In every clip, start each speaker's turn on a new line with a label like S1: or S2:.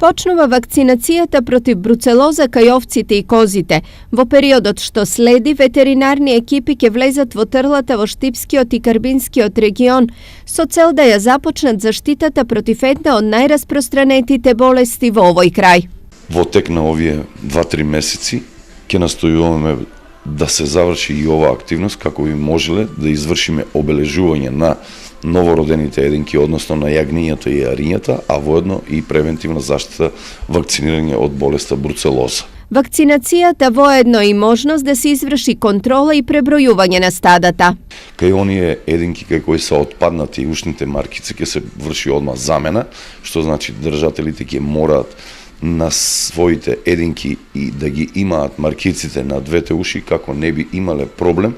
S1: Почнува вакцинацијата против бруцелоза кај овците и козите. Во периодот што следи, ветеринарни екипи ќе влезат во трлата во Штипскиот и Карбинскиот регион со цел да ја започнат заштитата против една од најраспространетите болести во овој крај.
S2: Во тек на овие 2-3 месеци ќе настојуваме да се заврши и ова активност како би можеле да извршиме обележување на новородените единки, односно на јагнињата и јарињата, а воедно и превентивна заштита вакцинирање од болеста бруцелоза.
S1: Вакцинацијата воедно и можност да се изврши контрола и пребројување на стадата.
S2: Кај оние единки кај кои се отпаднати ушните маркици ќе се врши одма замена, што значи држателите ќе мораат на своите единки и да ги имаат маркиците на двете уши како не би имале проблем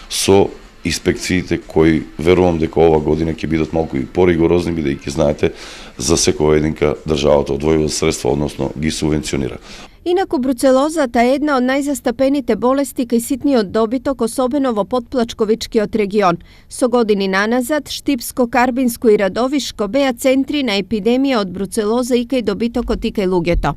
S2: со инспекциите кои верувам дека ова година ќе бидат малку и поригорозни, бидејќи знаете за секоја единка државата одвојува средства, односно ги субвенционира.
S1: Инаку бруцелозата е една од најзастапените болести кај ситниот добиток, особено во Потплачковичкиот регион. Со години наназад, Штипско, Карбинско и Радовишко беа центри на епидемија од бруцелоза и кај добитокот и кај луѓето.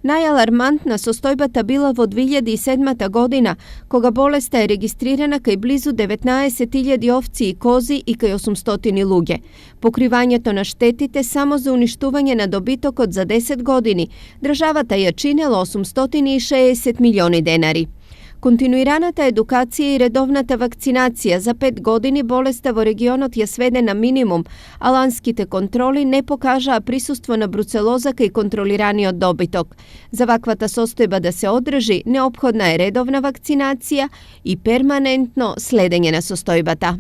S1: Најалармантна состојбата била во 2007 година, кога болеста е регистрирана кај близу 19.000 овци и кози и кај 800 луѓе. Покривањето на штетите само за уништување на добитокот за 10 години, државата ја чинела 860 милиони денари. Континуираната едукација и редовната вакцинација за 5 години болеста во регионот ја сведе на минимум, а ланските контроли не покажаа присуство на бруцелоза кај контролираниот добиток. За ваквата состојба да се одржи, неопходна е редовна вакцинација и перманентно следење на состојбата.